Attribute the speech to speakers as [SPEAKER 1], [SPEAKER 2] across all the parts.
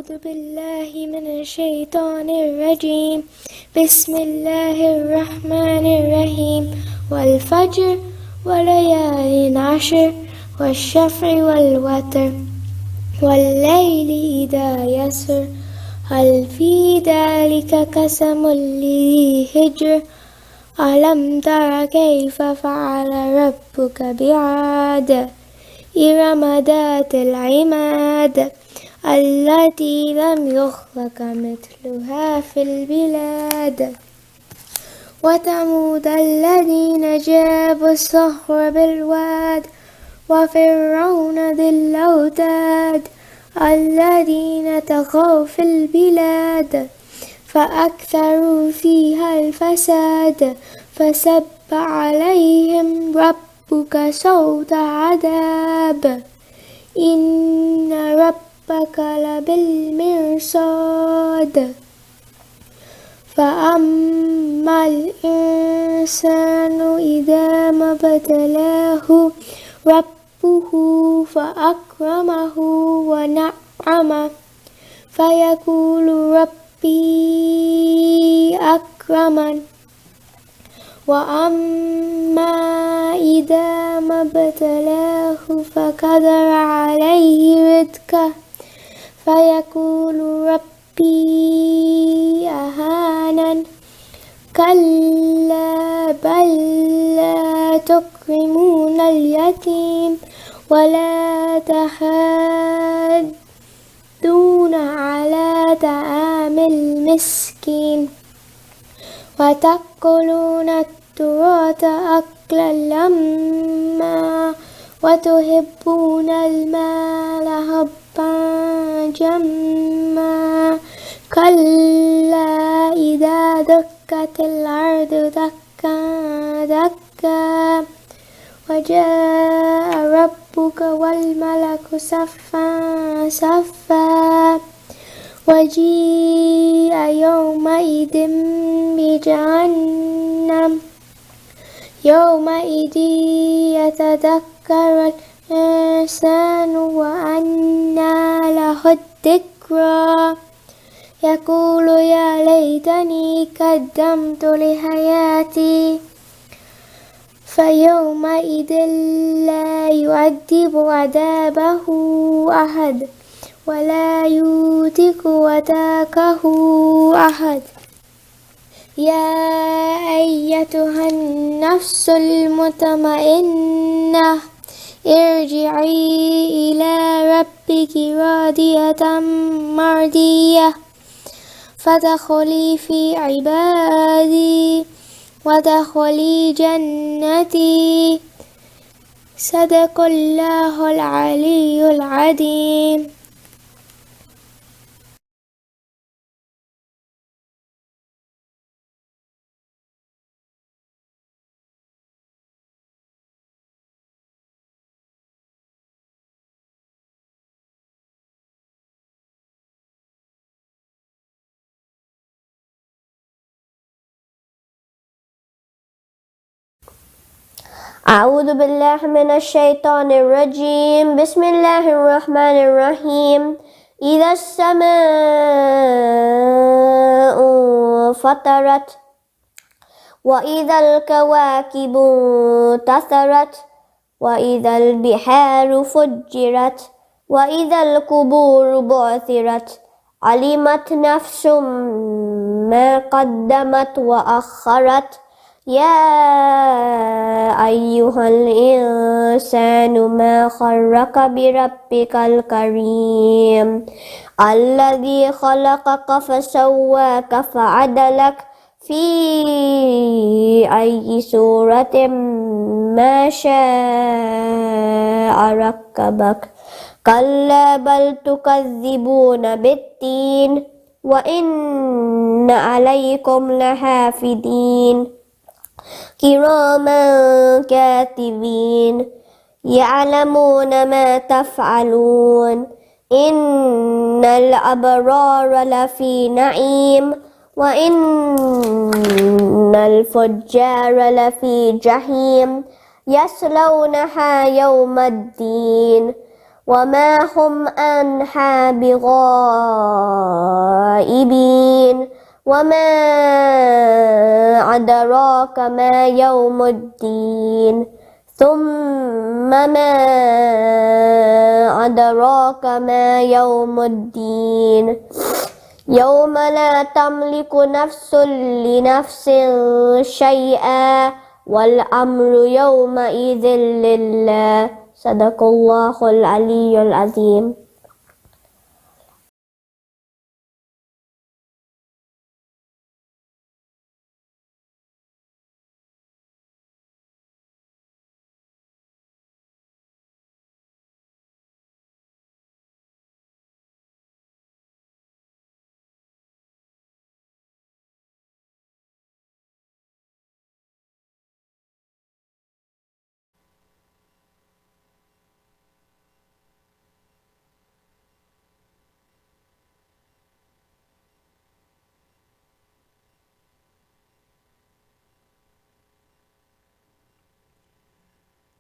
[SPEAKER 1] أعوذ بالله من الشيطان الرجيم. بسم الله الرحمن الرحيم. والفجر وليال عشر والشفع والوتر والليل إذا يسر هل في ذلك قسم لذي حجر ألم تر كيف فعل ربك بعاد إرم ذات العماد التي لم يخلق مثلها في البلاد وثمود الذين جابوا الصخر بالواد وفرعون ذي الأوتاد الذين طغوا في البلاد فأكثروا فيها الفساد فسب عليهم ربك صوت عذاب إن ربك لبالمرصاد فأما الإنسان إذا ما ابتلاه ربه فأكرمه ونعمه فيقول ربي أكرمن وأما إذا ما ابتلاه فقدر عليه رزقه فيقول ربي أهانن كلا بل لا تكرمون اليتيم ولا تحاضون على طعام المسكين وتأكلون التراث أكلا لما وتحبون المال حبا جما كلا إذا دكت الأرض دكا دكا وجاء ربك والملك صفا صفا وجيء يومئذ بجهنم يومئذ يتذكر الإنسان وأنى له الذكرى يقول يا ليتني قدمت لحياتي فيومئذ لا يعذب عذابه أحد ولا يوثق وثاقه أحد يا أيتها النفس المطمئنة ارجعي إلى ربك راضية مرضية فادخلي في عبادي وادخلي جنتي صدق الله العلي العظيم.
[SPEAKER 2] أعوذ بالله من الشيطان الرجيم. بسم الله الرحمن الرحيم. إذا السماء فطرت وإذا الكواكب انتثرت وإذا البحار فجرت وإذا القبور بعثرت علمت نفس ما قدمت وأخرت يا أيها الإنسان ما غرك بربك الكريم الذي خلقك فسواك فعدلك في أي صورة ما شاء ركبك كلا بل تكذبون بالدين وإن عليكم لحافظين كراما كاتبين يعلمون ما تفعلون إن الأبرار لفي نعيم وإن الفجار لفي جحيم يصلونها يوم الدين وما هم عنها بغائبين وما أدراك ما يوم الدين ثم ما أدراك ما يوم الدين يوم لا تملك نفس لنفس شيئا والأمر يومئذ لله صدق الله العلي العظيم.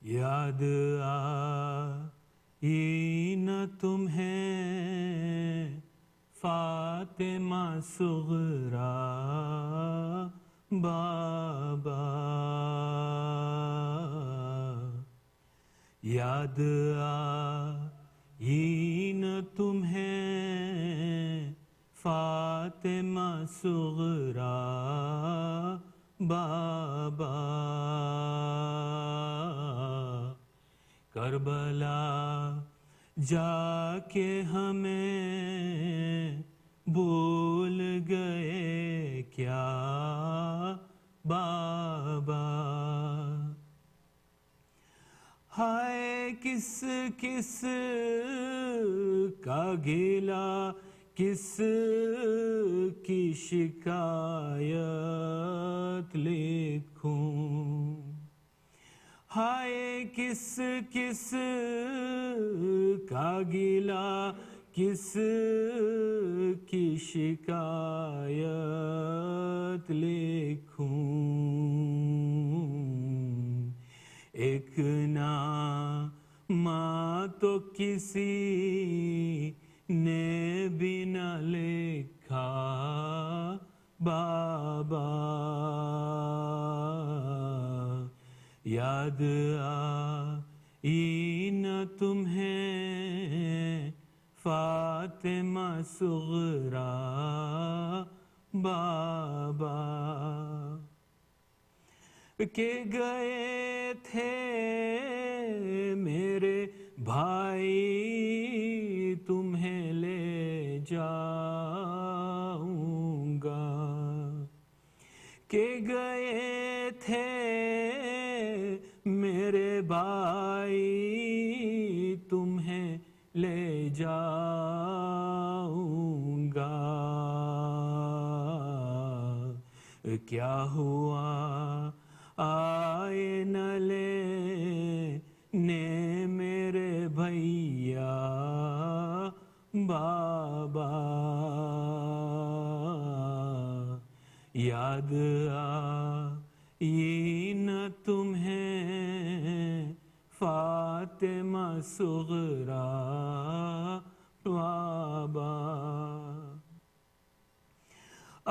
[SPEAKER 3] یاد آئی نہ تمہیں فاطمہ صغرا بابا، یاد آئی نہ تمہیں فاطمہ صغرا بابا، کربلا جا کے ہمیں بھول گئے کیا بابا، ہائے کس کس کا گیلا کس کی شکایت لکھوں، ہائے کس کس کا گیلا کس کی شکایت لکھوں، ایک نامہ تو کسی نے بھی نہ لکھا بابا، یاد آئی نہ تمہیں فاطمہ صغرا بابا، کہ گئے تھے میرے بھائی تمہیں لے جاؤں گا، کہ گئے تھے میرے بھائی تمہیں لے جاؤں گا، کیا ہوا آئے نہ لینے میرے بھیا بابا، یاد آئی نہ تمہیں فاطمہ صغرا بابا،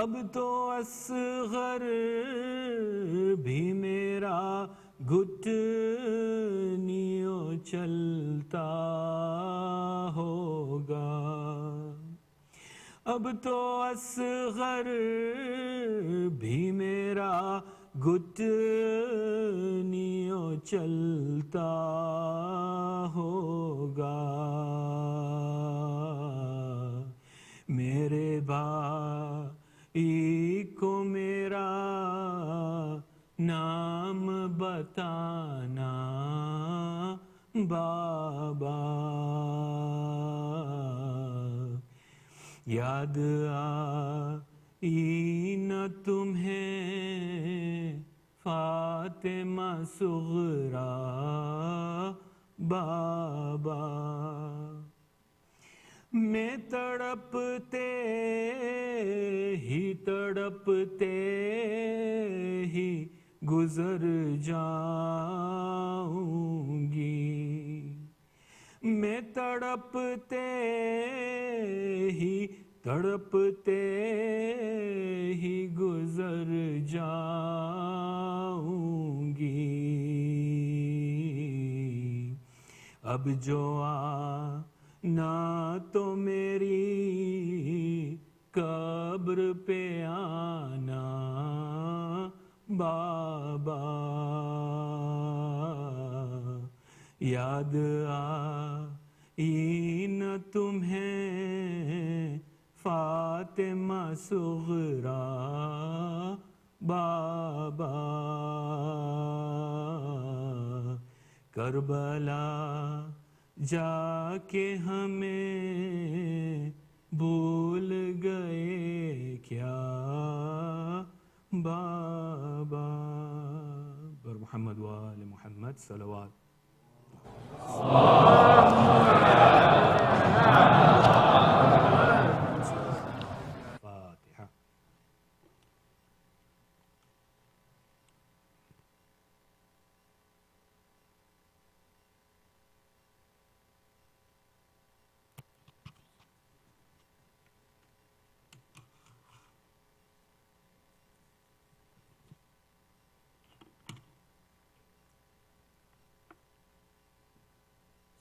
[SPEAKER 3] اب تو اصغر بھی میرا گھٹنیوں چلتا ہوگا، اب تو اصغر بھی میرا گھٹنیوں چلتا ہوگا، میرے بھائی کو میرا نام بتانا بابا، یاد آئی نہ تمہیں فاطمہ صغرا بابا، میں تڑپتے ہی گزر جاؤں گی، میں تڑپتے ہی گزر جاؤں گی. اب جو آنا تو میری قبر پہ آنا بابا. یاد آئی نہ تمہیں فاطمہ صغرا بابا. کربلا جا کے ہمیں بھول گئے کیا بابا. بر محمد و آل محمد صلوات. فاتحہ.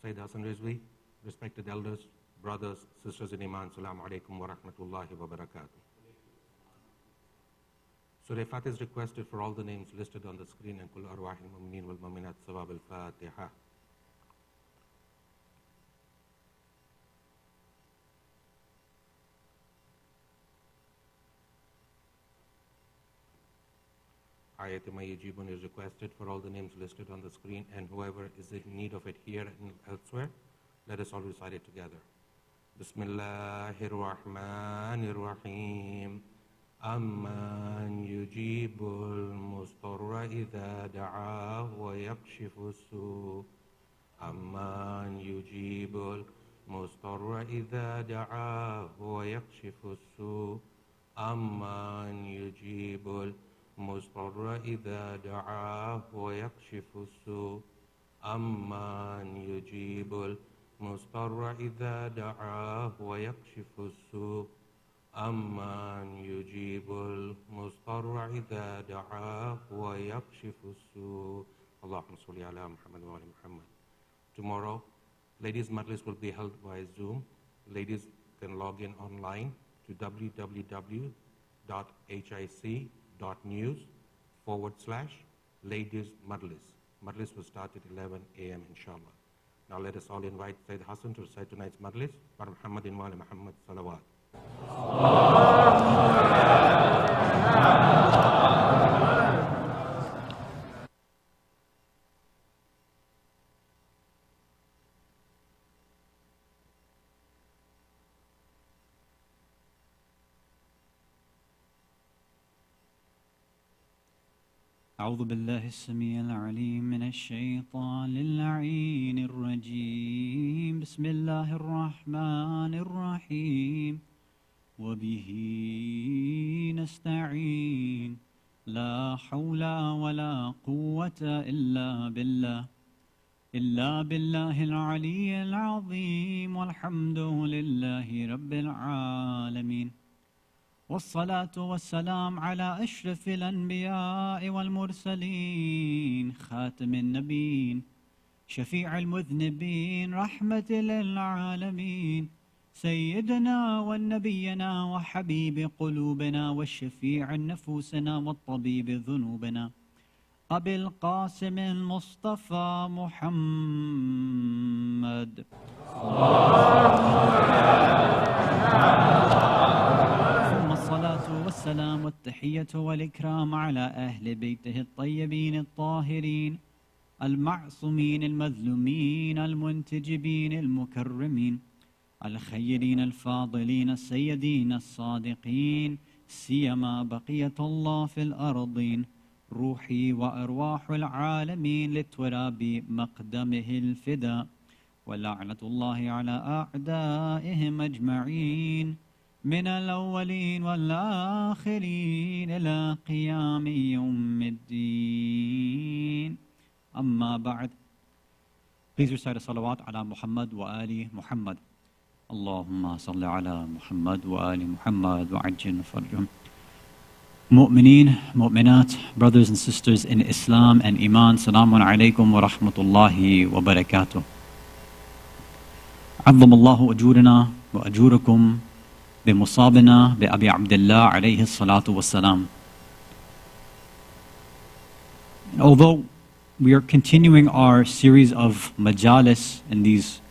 [SPEAKER 4] Sayyid Hasan Rizvi, respected elders, brothers, sisters in Iman, Assalamu alaikum wa rahmatullahi wa barakatuh. Surah Fatiha is requested for all the names listed on the screen and Kul Arwahil Mu'mineen wal Mu'minat Sawab al-Fatiha. Ayat Mayyajibun is requested for all the names listed on the screen, and whoever is in need of it here and elsewhere, let us all recite it together. Bismillahir Rahmanir Rahim. Amman yujibul mustarra idha da'ahu wa yakshifu su. Amman yujibul mustarra idha da'ahu wa yakshifu su. Amman yujibul مضطر إذا دعاه ويكشف السوء. أمن يجيب المضطر إذا دعاه ويكشف السوء. أمن يجيب المضطر إذا دعاه ويكشف السوء. اللهم صل على محمد وعلى محمد. Tomorrow, ladies' majlis will be held by Zoom. Ladies can log in online to www.hic.news/ladies majlis. Majlis will start at 11 a.m. inshallah. Now let us all invite Sayyid Hasan to recite tonight's majlis. Bar Muhammadin wa ala Muhammad salawat.
[SPEAKER 5] أعوذ بالله السميع العليم من الشيطان اللعين الرجيم. بسم الله الرحمن الرحيم. وبه نستعين. لا حول ولا قوة إلا بالله العلي العظيم. والحمد لله رب العالمين. والصلاة والسلام على أشرف الأنبياء والمرسلين. خاتم النبيين. شفيع المذنبين. رحمة للعالمين. سيدنا ونبينا وحبيب قلوبنا والشفيع نفوسنا والطبيب ذنوبنا أبي القاسم المصطفى محمد. ثم الصلاة والسلام والتحية والإكرام على أهل بيته الطيبين الطاهرين المعصومين المذلومين المنتجبين المكرمين الخيرين الفاضلين السيدين الصادقين، سيما بقية الله في الأرضين، روحي وأرواح العالمين لتراب مقدمه الفداء، ولعنة الله على أعدائهم أجمعين من الأولين والآخرين إلى قيام يوم الدين. أما بعد، Please recite a salawat ala Muhammad wa ali Muhammad. Allahumma salli ala Muhammad wa ali Muhammad wa ajin farjum. Mu'mineen, mu'minat, brothers and sisters in Islam and Iman, salamun alaykum wa rahmatullahi wa barakatuh. عظم الله أجورنا وأجوركم بمصابنا بأبي عبد الله عليه الصلاة والسلام. Although we are continuing our series of majalis in these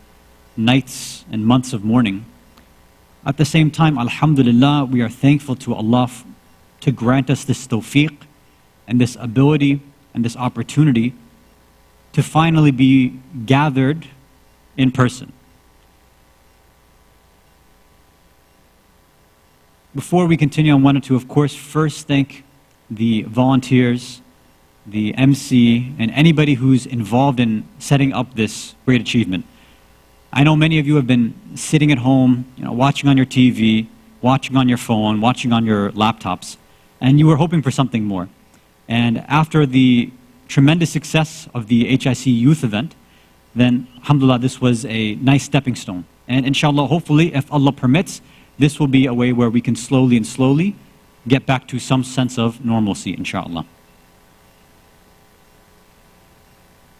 [SPEAKER 5] nights and months of mourning, at the same time, alhamdulillah, we are thankful to Allah to grant us this tawfiq and this ability and this opportunity to finally be gathered in person. Before we continue, I wanted to, of course, first thank the volunteers, the MC, and anybody who's involved in setting up this great achievement. I know many of you have been sitting at home, watching on your TV, watching on your phone, watching on your laptops, and you were hoping for something more. And after the tremendous success of the HIC youth event, then, alhamdulillah, this was a nice stepping stone. And inshallah, hopefully, if Allah permits, this will be a way where we can slowly get back to some sense of normalcy, inshallah.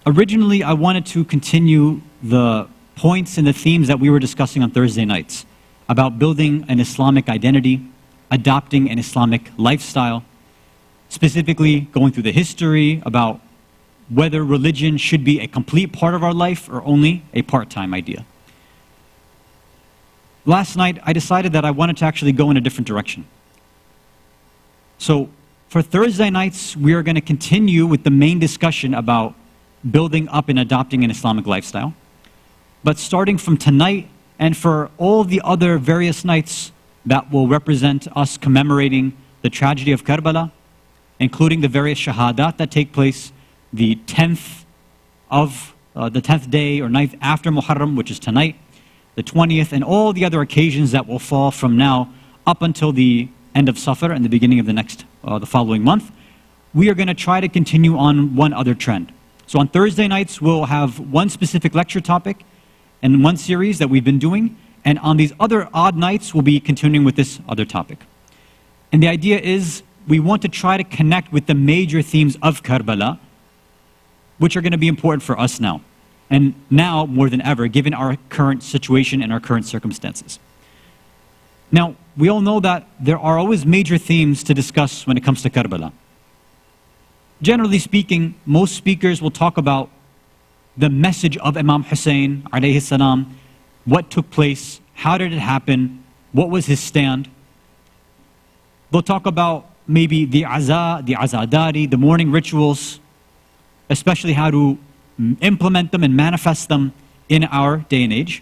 [SPEAKER 5] Originally, I wanted to continue the points and the themes that we were discussing on Thursday nights about building an Islamic identity, adopting an Islamic lifestyle, specifically going through the history about whether religion should be a complete part of our life or only a part-time idea. Last night, I decided that I wanted to actually go in a different direction. So, for Thursday nights, we are going to continue with the main discussion about building up and adopting an Islamic lifestyle. But starting from tonight, and for all the other various nights that will represent us commemorating the tragedy of Karbala, including the various shahadat that take place the 10th day or 9th after Muharram, which is tonight, the 20th, and all the other occasions that will fall from now up until the end of Safar and the beginning of the following month, we are going to try to continue on one other trend. So on Thursday nights, we'll have one specific lecture topic and one series that we've been doing, and on these other odd nights, we'll be continuing with this other topic. And the idea is we want to try to connect with the major themes of Karbala, which are going to be important for us now. And now, more than ever, given our current situation and our current circumstances. Now, we all know that there are always major themes to discuss when it comes to Karbala. Generally speaking, most speakers will talk about the message of Imam Hussein, alayhi salam, what took place, how did it happen, what was his stand. They'll talk about maybe the azadari, the mourning rituals, especially how to implement them and manifest them in our day and age.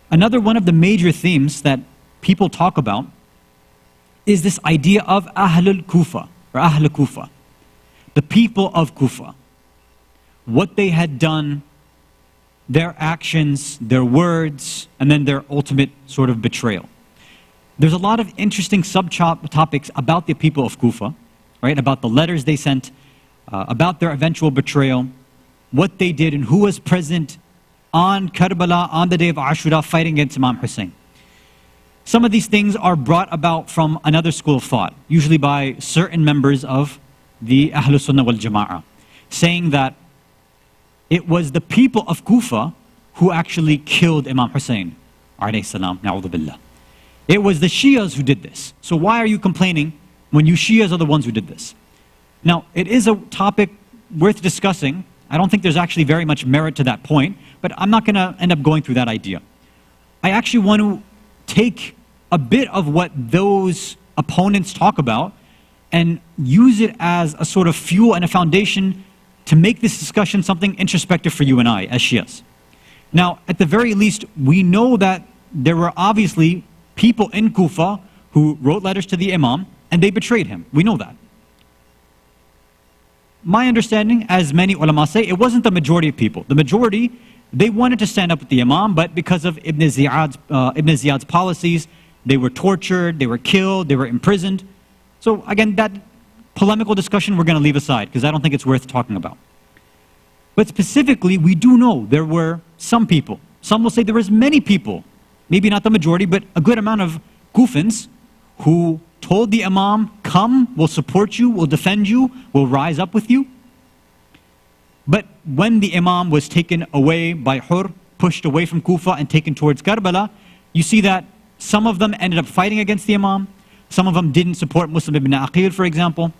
[SPEAKER 5] Another one of the major themes that people talk about is this idea of Ahlul Kufa, or Ahl Kufa, the people of Kufa, what they had done, their actions, their words, and then their ultimate sort of betrayal. There's a lot of interesting subtopics about the people of Kufa, right? About the letters they sent, about their eventual betrayal, what they did and who was present on Karbala on the day of Ashura fighting against Imam Hussein. Some of these things are brought about from another school of thought, usually by certain members of the Ahlul Sunnah wal Jama'ah, saying that it was the people of Kufa who actually killed Imam Hussein, alayhi salam, na'udhu billah. It was the Shias who did this. So why are you complaining when you Shias are the ones who did this? Now, it is a topic worth discussing. I don't think there's actually very much merit to that point, but I'm not going to end up going through that idea. I actually want to take a bit of what those opponents talk about and use it as a sort of fuel and a foundation to make this discussion something introspective for you and I as Shias. Now, at the very least, we know that there were obviously people in Kufa who wrote letters to the Imam and they betrayed him. We know that. My understanding, as many ulama say, it wasn't the majority of people. The majority, they wanted to stand up with the Imam, but because of Ibn Ziyad's policies, they were tortured, they were killed, they were imprisoned. So again, that polemical discussion we're going to leave aside because I don't think it's worth talking about. But specifically, we do know there were some people. Some will say there was many people, maybe not the majority, but a good amount of Kufans who told the Imam, come, we'll support you, we'll defend you, we'll rise up with you. But when the Imam was taken away by Hur, pushed away from Kufa and taken towards Karbala, you see that some of them ended up fighting against the Imam, some of them didn't support Muslim ibn Aqil, for example,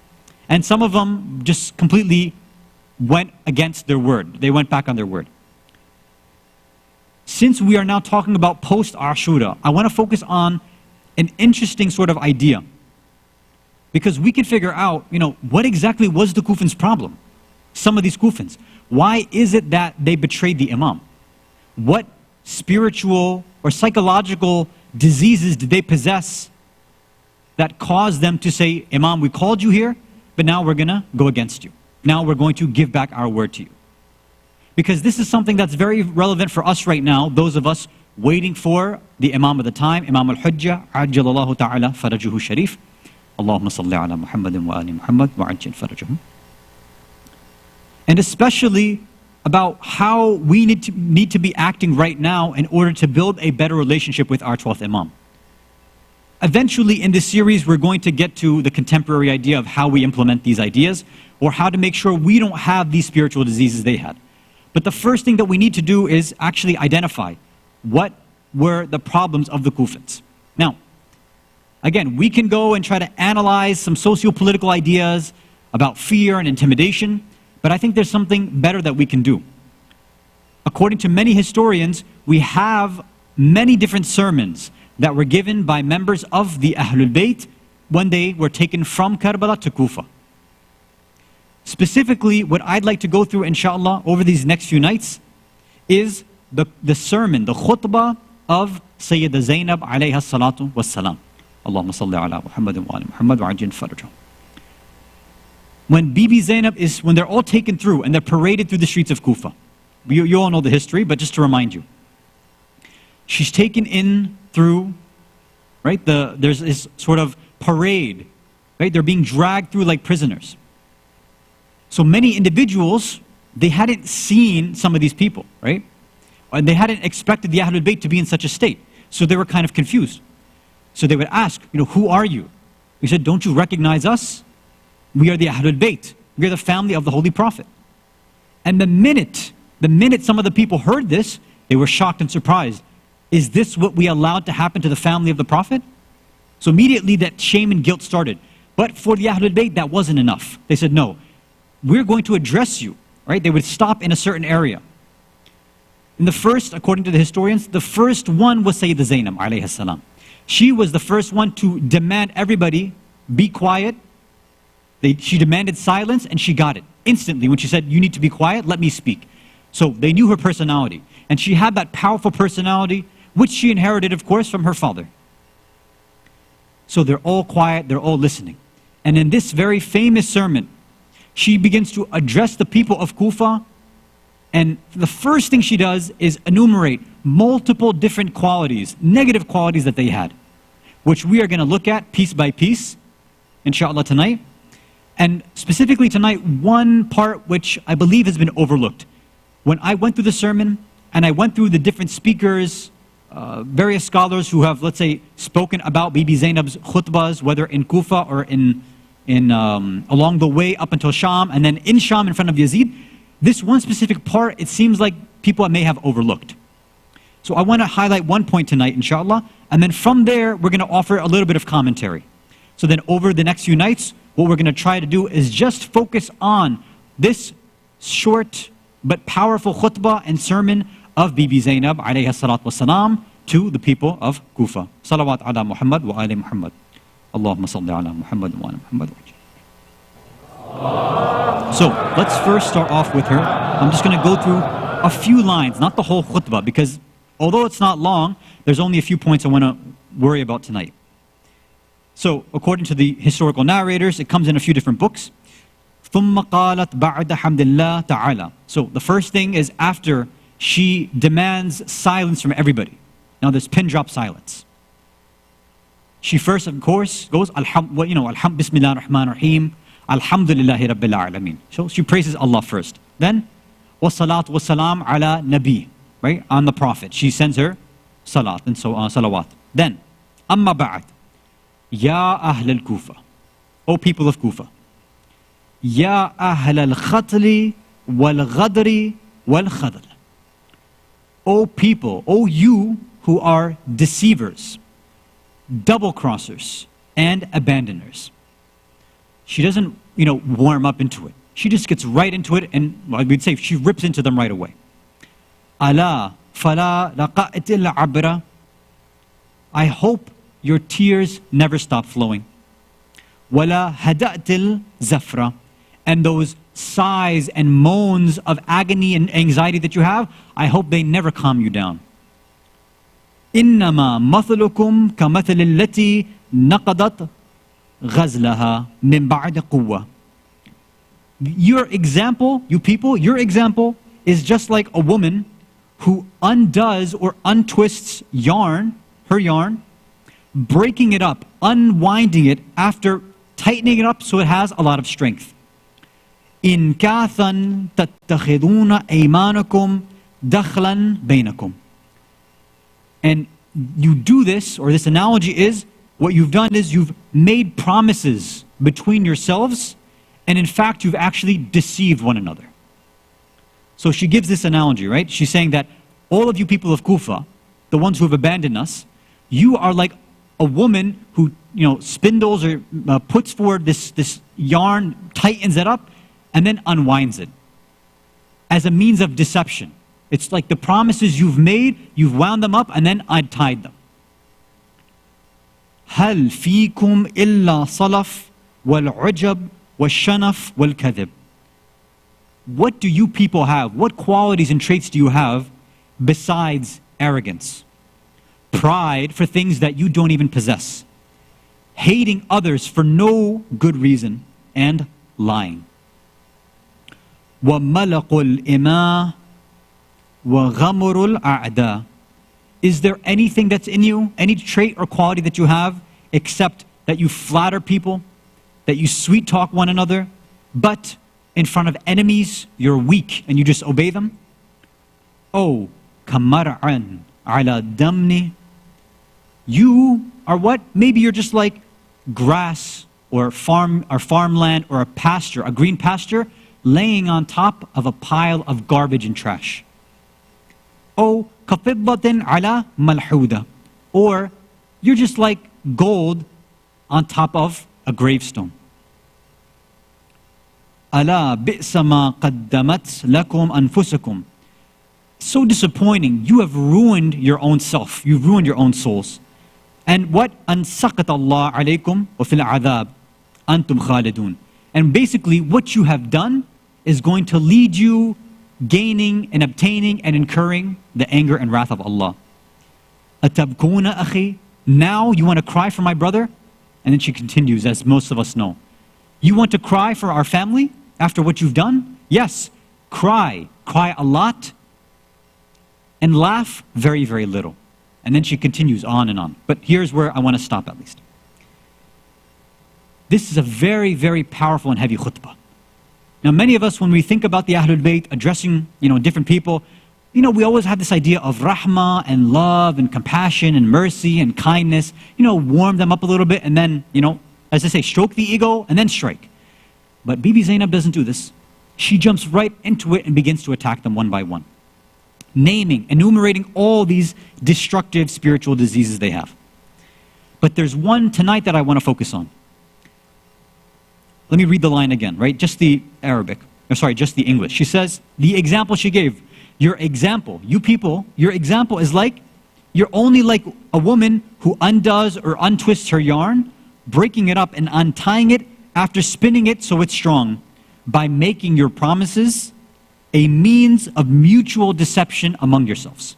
[SPEAKER 5] and some of them just completely went against their word. They went back on their word. Since we are now talking about post-Ashura, I want to focus on an interesting sort of idea. Because we can figure out, what exactly was the Kufans' problem? Some of these Kufans. Why is it that they betrayed the Imam? What spiritual or psychological diseases did they possess that caused them to say, Imam, we called you here, but now we're going to go against you. Now we're going to give back our word to you. Because this is something that's very relevant for us right now, those of us waiting for the Imam of the time, Imam al-Hujjah, Ajjalallahu ta'ala farajuhu sharif. Allahumma salli ala Muhammadin wa ali Muhammad wa ajjal farajuhu. And especially about how we need to be acting right now in order to build a better relationship with our 12th Imam. Eventually in this series we're going to get to the contemporary idea of how we implement these ideas or how to make sure we don't have these spiritual diseases they had. But the first thing that we need to do is actually identify what were the problems of the Kufans. Now, again, we can go and try to analyze some socio-political ideas about fear and intimidation, but I think there's something better that we can do. According to many historians, we have many different sermons that were given by members of the Ahlul Bayt when they were taken from Karbala to Kufa. Specifically, what I'd like to go through, inshallah, over these next few nights is the sermon, the khutbah of Sayyid Zainab alayha salatu wassalam. Allahumma salli ala Muhammadin wa ala Muhammad wa ajil farajah. When Bibi Zainab when they're all taken through and they're paraded through the streets of Kufa. You all know the history, but just to remind you. She's taken in through, right, there's this sort of parade, right? They're being dragged through like prisoners. So many individuals, they hadn't seen some of these people, right? And they hadn't expected the Ahlul Bayt to be in such a state. So they were kind of confused. So they would ask, who are you? We said, don't you recognize us? We are the Ahlul Bayt. We are the family of the Holy Prophet. And the minute some of the people heard this, they were shocked and surprised. Is this what we allowed to happen to the family of the Prophet? So immediately that shame and guilt started. But for the Ahlul Bayt, that wasn't enough. They said, no, we're going to address you. Right? They would stop in a certain area. And the first, according to the historians, the first one was Sayyid Zainab alayhi salam. She was the first one to demand everybody be quiet. She demanded silence and she got it. Instantly when she said, you need to be quiet, let me speak. So they knew her personality. And she had that powerful personality, which she inherited, of course, from her father. So they're all quiet, they're all listening. And in this very famous sermon, she begins to address the people of Kufa. And the first thing she does is enumerate multiple different qualities, negative qualities that they had, which we are going to look at piece by piece, inshallah, tonight. And specifically tonight, one part which I believe has been overlooked. When I went through the sermon, and I went through the different speakers, various scholars who have, let's say, spoken about Bibi Zainab's khutbahs, whether in Kufa or along the way up until Sham, and then in Sham in front of Yazid, this one specific part, it seems like people may have overlooked. So I want to highlight one point tonight, inshallah, and then from there, we're going to offer a little bit of commentary. So then over the next few nights, what we're going to try to do is just focus on this short but powerful khutbah and sermon of Bibi Zainab alayhi salatu wasalam to the people of Kufa. Salawat ala Muhammad wa ali Muhammad. Allahumma salli ala Muhammad wa ala Muhammad. So let's first start off with her. I'm just going to go through a few lines, not the whole khutbah, because although it's not long, there's only a few points I want to worry about tonight. So according to the historical narrators, it comes in a few different books. ثُمَّ قَالَتْ بَعْدَ حَمْدِ اللَّهِ تَعَالَى. So the first thing is after she demands silence from everybody. Now there's pin drop silence. She first, of course, goes, Bismillah ar-Rahman ar-Rahim, Alhamdulillahi Rabbil Alameen. So she praises Allah first. Then, وَالصَّلَاةُ وَالسَّلَامُ عَلَى نَبِي, right? On the Prophet. She sends her salat and so on, salawat. Then, أَمَّا بَعْدْ يَا أَهْلَ الْكُوفَةِ, O people of Kufa. يَا أَهْلَ الْخَطْلِ وَالْغَدْرِ وَالْخَذْلِ. O people, O you who are deceivers, double-crossers, and abandoners. She doesn't, warm up into it. She just gets right into it, and we'd say she rips into them right away. أَلَا فَلَا لَقَأْتِ الْعَبْرَ. I hope your tears never stop flowing. وَلَا هَدَأْتِ الْزَفْرَ. And those sighs and moans of agony and anxiety that you have, I hope they never calm you down. إِنَّمَا مَثَلُكُمْ كَمَثَلِ الَّتِي نَقَضَتْ غَزْلَهَا مِنْ بَعْدِ قُوَّةٍ. Your example, you people, your example is just like a woman who undoes or untwists her yarn, breaking it up, unwinding it after tightening it up so it has a lot of strength. إِن كَاثًا تَتَّخِذُونَ أَيْمَانَكُمْ دَخْلًا بَيْنَكُمْ. And you do this, or this analogy is, what you've done is you've made promises between yourselves, and in fact you've actually deceived one another. So she gives this analogy, right? She's saying that all of you people of Kufa, the ones who have abandoned us, you are like a woman who spindles or puts forward this yarn, tightens it up, and then unwinds it as a means of deception. It's like the promises you've made, you've wound them up and then untied them. هَلْ فِيكُمْ إِلَّا صَلَفْ وَالْعُجَبْ وَالشَّنَفْ وَالْكَذِبْ. What do you people have? What qualities and traits do you have besides arrogance? Pride for things that you don't even possess. Hating others for no good reason. And lying. وَمَلَقُ الْإِمَاءِ وَغَمُرُ الْأَعْدَاءِ. Is there anything that's in you, any trait or quality that you have, except that you flatter people, that you sweet talk one another, but in front of enemies, you're weak and you just obey them? Oh, كَمَرْعًا عَلَى دَمْنِ. You are what? Maybe you're just like grass or farmland or a pasture, a green pasture, laying on top of a pile of garbage and trash. Oh, كَفِضَّةٍ عَلَى مَلْحُودَةٍ. Or you're just like gold on top of a gravestone. أَلَا بِئْسَ مَا قَدَّمَتْ لَكُمْ أَنفُسُكُمْ. So disappointing. You have ruined your own self. You've ruined your own souls. And what? أَن سَقَطَ اللَّهُ عَلَيْكُمْ وَفِي الْعَذَابِ أَنْتُمْ خَالِدُونَ. And basically what you have done is going to lead you gaining and obtaining and incurring the anger and wrath of Allah. أَتَبْكُونَ أَخِي. Now you want to cry for my brother? And then she continues, as most of us know. You want to cry for our family after what you've done? Yes, cry. Cry a lot and laugh very, very little. And then she continues on and on. But here's where I want to stop at least. This is a very, very powerful and heavy khutbah. Now many of us, when we think about the Ahlul Bayt addressing different people, we always have this idea of rahmah and love and compassion and mercy and kindness, warm them up a little bit and then, as I say, stroke the ego and then strike. But Bibi Zainab doesn't do this. She jumps right into it and begins to attack them one by one, enumerating all these destructive spiritual diseases they have. But there's one tonight that I want to focus on. Let me read the line again, right? Just the just the English. She says, the example she gave, your example, you people, your example is like, you're only like a woman who undoes or untwists her yarn, breaking it up and untying it after spinning it so it's strong, by making your promises a means of mutual deception among yourselves.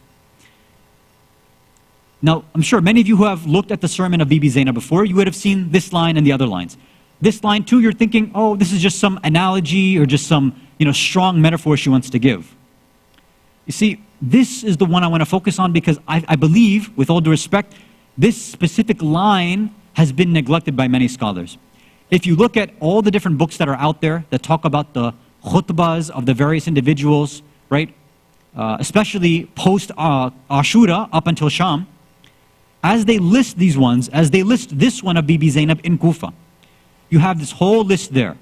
[SPEAKER 5] Now, I'm sure many of you who have looked at the sermon of Bibi Zainab before, you would have seen this line and the other lines. This line too, you're thinking, oh, this is just some analogy or just some strong metaphor she wants to give. You see, this is the one I want to focus on because I believe, with all due respect, this specific line has been neglected by many scholars. If you look at all the different books that are out there that talk about the khutbahs of the various individuals right? Especially post Ashura up until Sham, as they list these ones, as they list this one of Bibi Zainab in Kufa, you have this whole list there.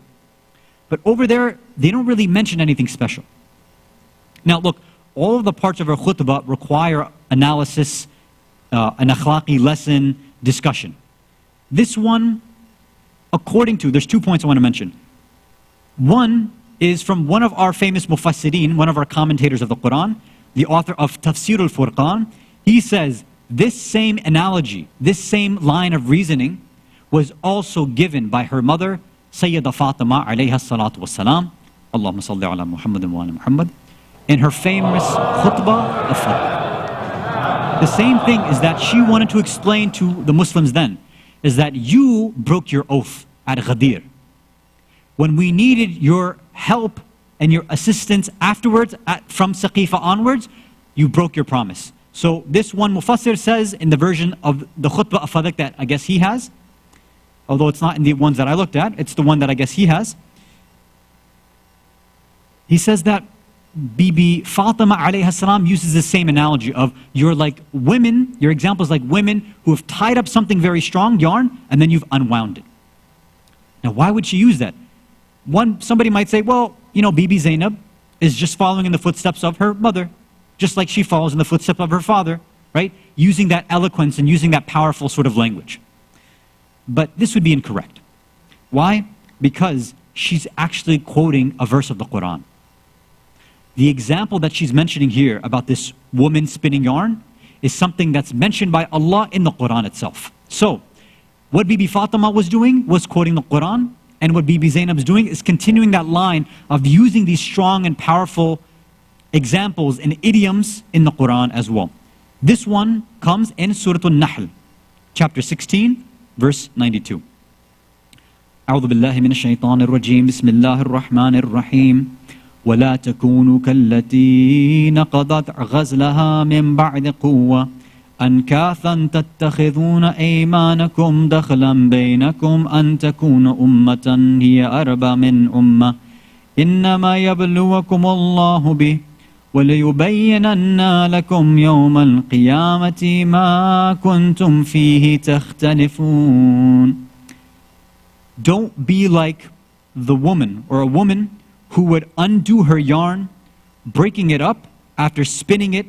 [SPEAKER 5] But over there, they don't really mention anything special. Now look, all of the parts of her khutbah require analysis, an akhlaqi lesson, discussion. This one, according to, there's 2 points I want to mention. One is from one of our famous mufassirin, one of our commentators of the Quran, the author of Tafsir al-Furqan. He says, this same analogy, this same line of reasoning was also given by her mother, Sayyida Fatima alayha salatu wassalam, Allahumma salli ala Muhammadin wa ala Muhammad, in her famous khutbah of Fajr. The same thing is that she wanted to explain to the Muslims then, is that you broke your oath at Ghadir. When we needed your help and your assistance afterwards, from Saqifa onwards, you broke your promise. So this one Mufassir says in the version of the khutbah of Fajr that I guess he has, although it's not in the ones that I looked at, it's the one that I guess he has. He says that Bibi Fatima alayha salam uses the same analogy of you're like women, your example is like women who have tied up something very strong, yarn, and then you've unwound it. Now why would she use that? Somebody might say, well, you know, Bibi Zainab is just following in the footsteps of her mother, just like she follows in the footsteps of her father, right? Using that eloquence and using that powerful sort of language. But this would be incorrect. Why? Because she's actually quoting a verse of the Quran. The example that she's mentioning here about this woman spinning yarn is something that's mentioned by Allah in the Quran itself. So, what Bibi Fatima was doing was quoting the Quran, and what Bibi Zainab is doing is continuing that line of using these strong and powerful examples and idioms in the Quran as well. This one comes in Surah An-Nahl, chapter 16, verse 92. أعوذ بالله من الشيطان الرجيم بسم الله الرحمن الرحيم ولا تكونوا كالتي نقضت غزلها من بعد قوة أنكاثا تتخذون أيمانكم دخلا بينكم أن تكون أمة هي أربى من أمة إنما يبلوكم الله به وليبينن لكم يوم القيامة ما كنتم فيه تختلفون. Don't be like the woman or a woman who would undo her yarn, breaking it up after spinning it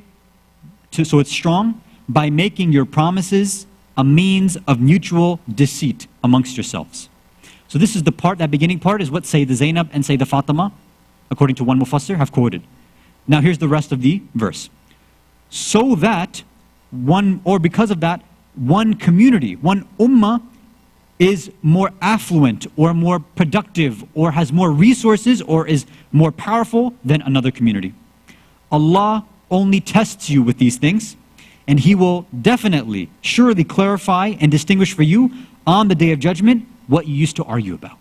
[SPEAKER 5] so it's strong, by making your promises a means of mutual deceit amongst yourselves. So this is the part, that beginning part is what Sayyida Zainab and Sayyida Fatima, according to one Mufassir, have quoted. Now here's the rest of the verse. So that one, or because of that, one community, one ummah is more affluent or more productive or has more resources or is more powerful than another community. Allah only tests you with these things, and He will definitely, surely clarify and distinguish for you on the Day of Judgment what you used to argue about.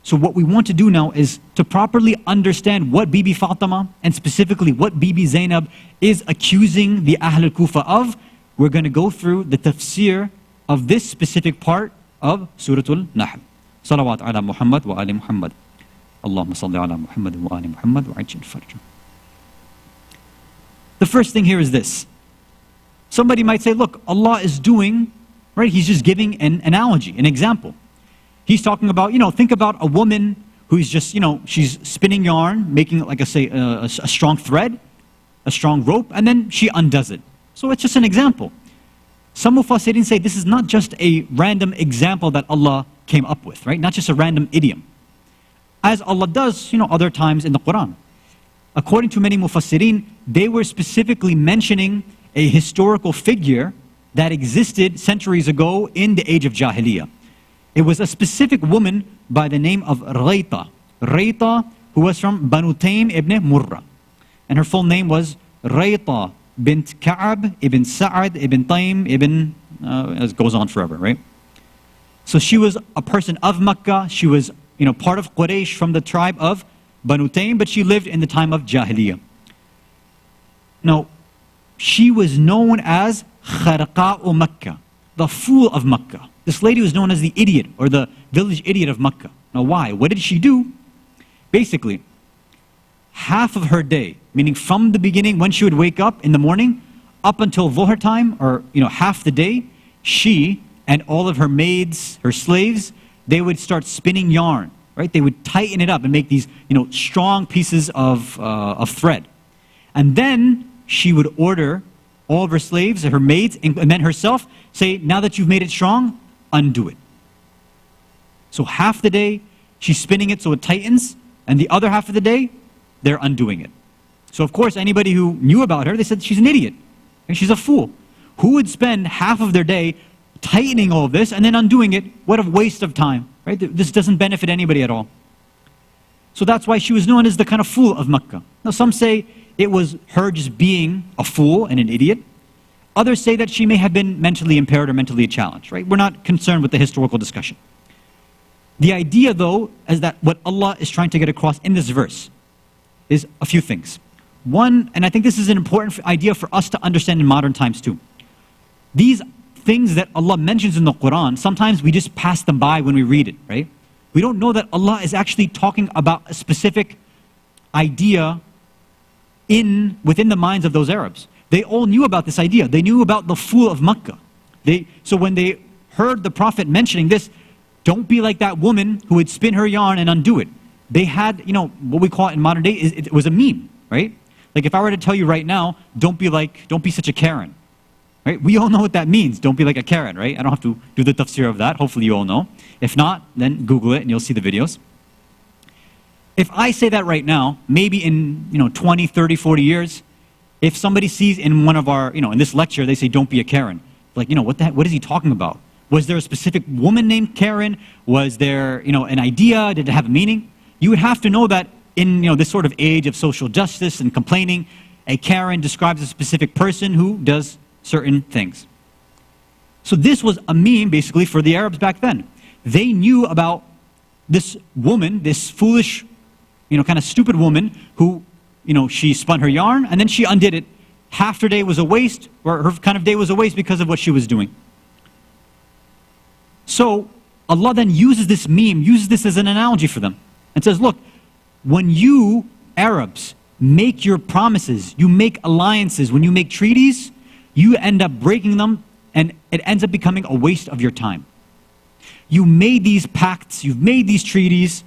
[SPEAKER 5] So what we want to do now is to properly understand what Bibi Fatima and specifically what Bibi Zainab is accusing the Ahl al-Kufa of. We're going to go through the tafsir of this specific part of Surah Al-Nahl. Salawat ala Muhammad wa ali Muhammad. Allahumma salli ala Muhammad wa ali Muhammad wa ajil farja. The first thing here is this. Somebody might say, look, Allah is doing, right, He's just giving an analogy, an example. He's talking about, think about a woman who's just, she's spinning yarn, making, like I say, a strong thread, a strong rope, and then she undoes it. So it's just an example. Some Mufassirin say this is not just a random example that Allah came up with, right? Not just a random idiom. As Allah does, other times in the Quran. According to many Mufassirin, they were specifically mentioning a historical figure that existed centuries ago in the age of Jahiliyyah. It was a specific woman by the name of Rayta. Rayta, who was from Banu Taym ibn Murrah. And her full name was Rayta bint Ka'ab ibn Sa'ad ibn Taym ibn, it goes on forever, right? So she was a person of Makkah. She was, part of Quraysh from the tribe of Banu Taym, but she lived in the time of Jahiliyyah. Now, she was known as Kharqa'u Makkah, the fool of Makkah. This lady was known as the idiot or the village idiot of Makkah. Now why? What did she do? Basically, half of her day, meaning from the beginning when she would wake up in the morning up until dhuhr time, or half the day, she and all of her maids, her slaves, they would start spinning yarn, right? They would tighten it up and make these strong pieces of thread. And then she would order all of her slaves, her maids, and then herself, say, now that you've made it strong, undo it. So half the day, she's spinning it so it tightens, and the other half of the day, they're undoing it. So of course, anybody who knew about her, they said she's an idiot. And she's a fool. Who would spend half of their day tightening all of this and then undoing it? What a waste of time, right? This doesn't benefit anybody at all. So that's why she was known as the kind of fool of Mecca. Now some say it was her just being a fool and an idiot. Others say that she may have been mentally impaired or mentally challenged, right? We're not concerned with the historical discussion. The idea, though, is that what Allah is trying to get across in this verse is a few things. One, and I think this is an important idea for us to understand in modern times too. These things that Allah mentions in the Quran, sometimes we just pass them by when we read it, right? We don't know that Allah is actually talking about a specific idea within the minds of those Arabs. They all knew about this idea. They knew about the fool of Mecca. So when they heard the Prophet mentioning this, don't be like that woman who would spin her yarn and undo it. They had, what we call it in modern day, it was a meme, right? Like if I were to tell you right now, don't be such a Karen, right? We all know what that means, don't be like a Karen, right? I don't have to do the tafsir of that, hopefully you all know. If not, then Google it and you'll see the videos. If I say that right now, maybe in 20, 30, 40 years, if somebody sees in one of our, in this lecture, they say, don't be a Karen. Like, what is he talking about? Was there a specific woman named Karen? Was there, an idea? Did it have a meaning? You would have to know that in, this sort of age of social justice and complaining, a Karen describes a specific person who does certain things. So this was a meme, basically, for the Arabs back then. They knew about this woman, this foolish, kind of stupid woman who, she spun her yarn and then she undid it. Half her day was a waste, or her kind of day was a waste because of what she was doing. So Allah then uses this meme, uses this as an analogy for them, and says, look, when you Arabs make your promises, you make alliances, when you make treaties, you end up breaking them, and it ends up becoming a waste of your time. You made these pacts, you've made these treaties.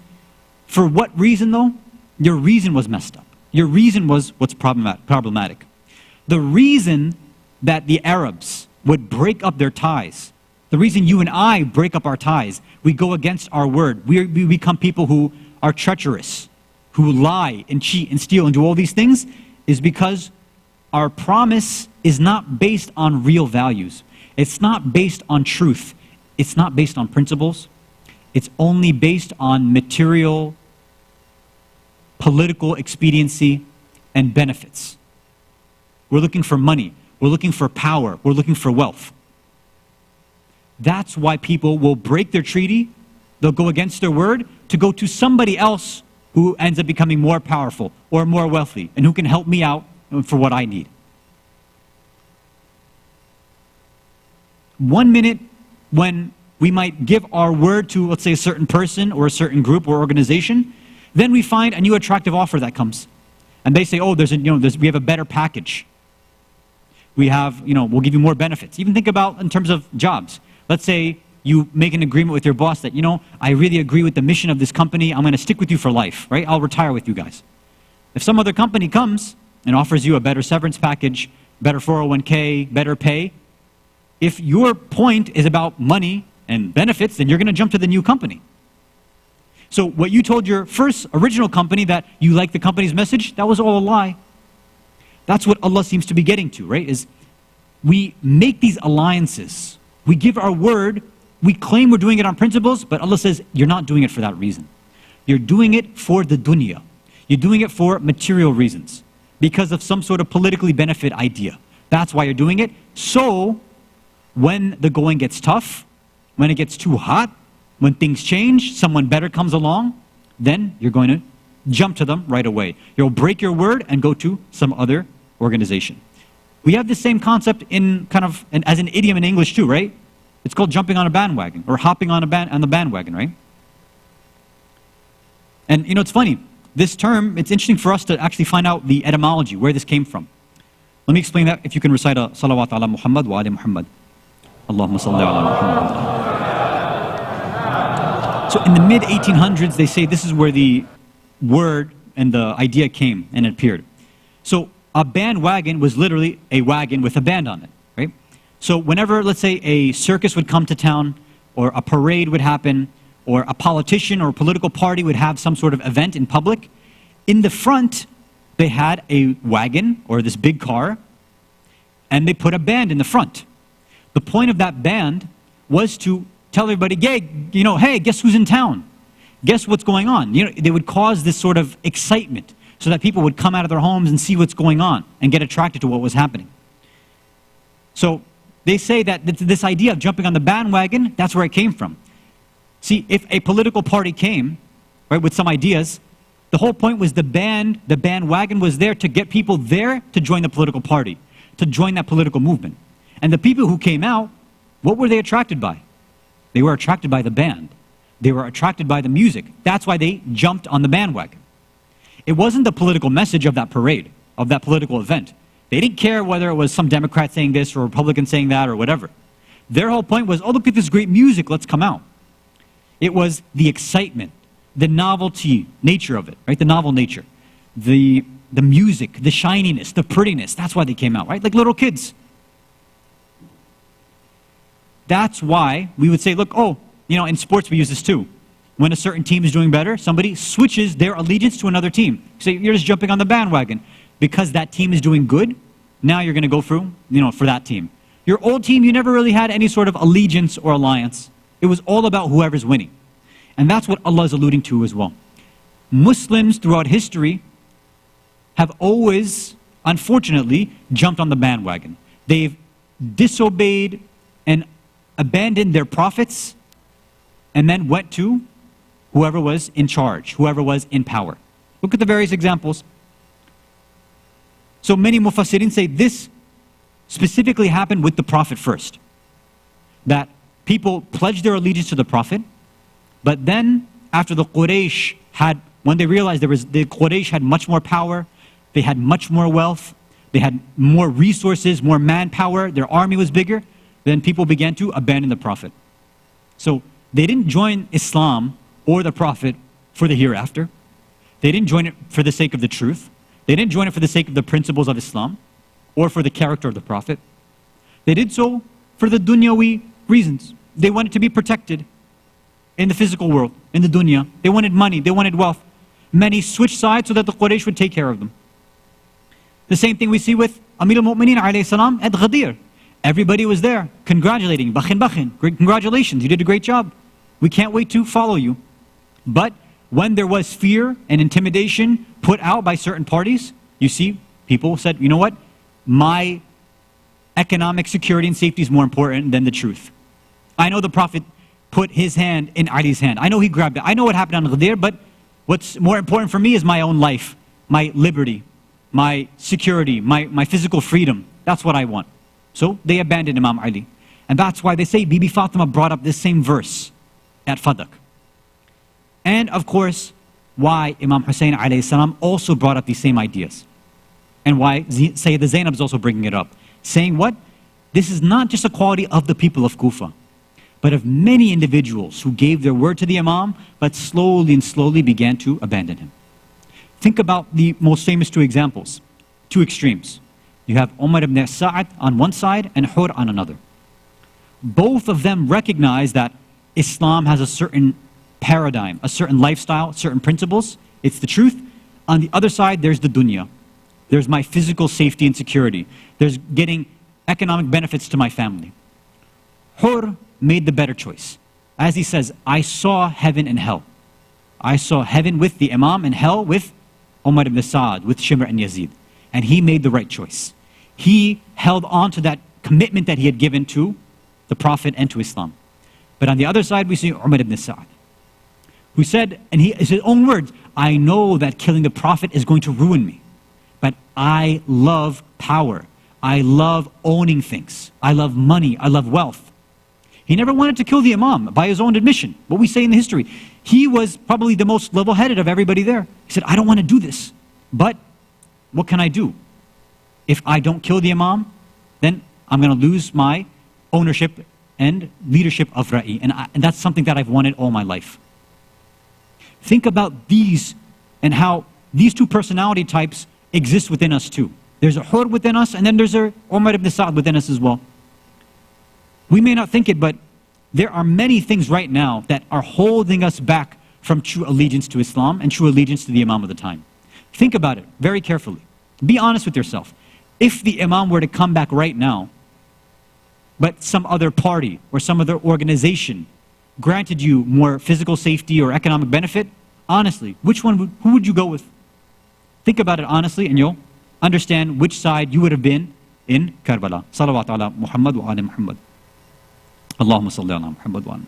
[SPEAKER 5] For what reason though? Your reason was messed up. Your reason was what's problematic. The reason that the Arabs would break up their ties, the reason you and I break up our ties, we go against our word, we become people who are treacherous, who lie and cheat and steal and do all these things, is because our promise is not based on real values. It's not based on truth. It's not based on principles. It's only based on material, political expediency and benefits. We're looking for money. We're looking for power. We're looking for wealth. That's why people will break their treaty, they'll go against their word to go to somebody else who ends up becoming more powerful or more wealthy and who can help me out for what I need. 1 minute when we might give our word to, let's say, a certain person or a certain group or organization, then we find a new attractive offer that comes. And they say, oh, we have a better package. We have, we'll give you more benefits. Even think about in terms of jobs. Let's say you make an agreement with your boss that, I really agree with the mission of this company. I'm going to stick with you for life, right? I'll retire with you guys. If some other company comes and offers you a better severance package, better 401k, better pay, if your point is about money and benefits, then you're going to jump to the new company. So what you told your first original company that you like the company's message, that was all a lie. That's what Allah seems to be getting to, right? Is we make these alliances. We give our word. We claim we're doing it on principles, but Allah says, you're not doing it for that reason. You're doing it for the dunya. You're doing it for material reasons, because of some sort of politically benefit idea. That's why you're doing it. So when the going gets tough, when it gets too hot, when things change, someone better comes along, then you're going to jump to them right away. You'll break your word and go to some other organization. We have the same concept in as an idiom in English too, right? It's called jumping on a bandwagon, or hopping on the bandwagon, right? And it's funny, this term, it's interesting for us to actually find out the etymology, where this came from. Let me explain that if you can recite a salawat ala Muhammad wa ali Muhammad. Allahumma salli ala Muhammad. So in the mid-1800s, they say this is where the word and the idea came and appeared. So a bandwagon was literally a wagon with a band on it, right? So whenever, let's say, a circus would come to town, or a parade would happen, or a politician or a political party would have some sort of event in public, in the front, they had a wagon, or this big car, and they put a band in the front. The point of that band was to tell everybody, hey, guess who's in town? Guess what's going on? They would cause this sort of excitement so that people would come out of their homes and see what's going on and get attracted to what was happening. So they say that this idea of jumping on the bandwagon, that's where it came from. See, if a political party came, right, with some ideas, the whole point was the bandwagon was there to get people there to join the political party, to join that political movement. And the people who came out, what were they attracted by? They were attracted by the band. They were attracted by the music. That's why they jumped on the bandwagon. It wasn't the political message of that parade, of that political event. They didn't care whether it was some Democrat saying this or Republican saying that or whatever. Their whole point was, oh, look at this great music, let's come out. It was the excitement, the novelty nature of it, right? The novel nature, the music, the shininess, the prettiness. That's why they came out, right? Like little kids. That's why we would say, look, in sports we use this too. When a certain team is doing better, somebody switches their allegiance to another team. So you're just jumping on the bandwagon. Because that team is doing good, now you're going to go through, for that team. Your old team, you never really had any sort of allegiance or alliance. It was all about whoever's winning. And that's what Allah is alluding to as well. Muslims throughout history have always, unfortunately, jumped on the bandwagon. They've disobeyed and abandoned their prophets and then went to whoever was in charge, whoever was in power. Look at the various examples. So many mufassirin say this specifically happened with the Prophet first. That people pledged their allegiance to the Prophet, but then after the Quraysh when they realized the Quraysh had much more power, they had much more wealth, they had more resources, more manpower, their army was bigger, then people began to abandon the Prophet. So they didn't join Islam or the Prophet for the hereafter. They didn't join it for the sake of the truth. They didn't join it for the sake of the principles of Islam or for the character of the Prophet. They did so for the dunyawi reasons. They wanted to be protected in the physical world, in the dunya. They wanted money, they wanted wealth. Many switched sides so that the Quraysh would take care of them. The same thing we see with Amir al-Mu'mineen alayhi salam at Ghadir. Everybody was there congratulating, bakhin, great congratulations, you did a great job. We can't wait to follow you. But when there was fear and intimidation put out by certain parties, you see, people said, you know what? My economic security and safety is more important than the truth. I know the Prophet put his hand in Ali's hand. I know he grabbed it. I know what happened on Ghadir, but what's more important for me is my own life, my liberty, my security, my physical freedom. That's what I want. So they abandoned Imam Ali. And that's why they say Bibi Fatima brought up this same verse at Fadak. And of course, why Imam Hussein alayhi salam also brought up these same ideas. And why Sayyid Zainab is also bringing it up. Saying what? This is not just a quality of the people of Kufa, but of many individuals who gave their word to the Imam, but slowly and slowly began to abandon him. Think about the most famous two examples, two extremes. You have Umar ibn Sa'ad on one side and Hur on another. Both of them recognize that Islam has a certain paradigm, a certain lifestyle, certain principles. It's the truth. On the other side, there's the dunya. There's my physical safety and security. There's getting economic benefits to my family. Hur made the better choice. As he says, I saw heaven and hell. I saw heaven with the Imam and hell with Umar ibn Sa'ad, with Shimr and Yazid. And he made the right choice. He held on to that commitment that he had given to the Prophet and to Islam. But on the other side, we see Umar ibn Sa'ad, who said, and his own words, I know that killing the Prophet is going to ruin me, but I love power. I love owning things. I love money. I love wealth. He never wanted to kill the Imam by his own admission. What we say in the history, He was probably the most level-headed of everybody there. He said, I don't want to do this, but what can I do? If I don't kill the Imam, then I'm going to lose my ownership and leadership of Ra'i. And that's something that I've wanted all my life. Think about these and how these two personality types exist within us too. There's a Hur within us, and then there's a Umar ibn Sa'd within us as well. We may not think it, but there are many things right now that are holding us back from true allegiance to Islam and true allegiance to the Imam of the time. Think about it very carefully. Be honest with yourself. If the Imam were to come back right now, but some other party or some other organization granted you more physical safety or economic benefit, honestly, who would you go with? Think about it honestly and you'll understand which side you would have been in Karbala. Salawat ala Muhammad wa ala Muhammad. Allahumma salli ala Muhammad wa ala.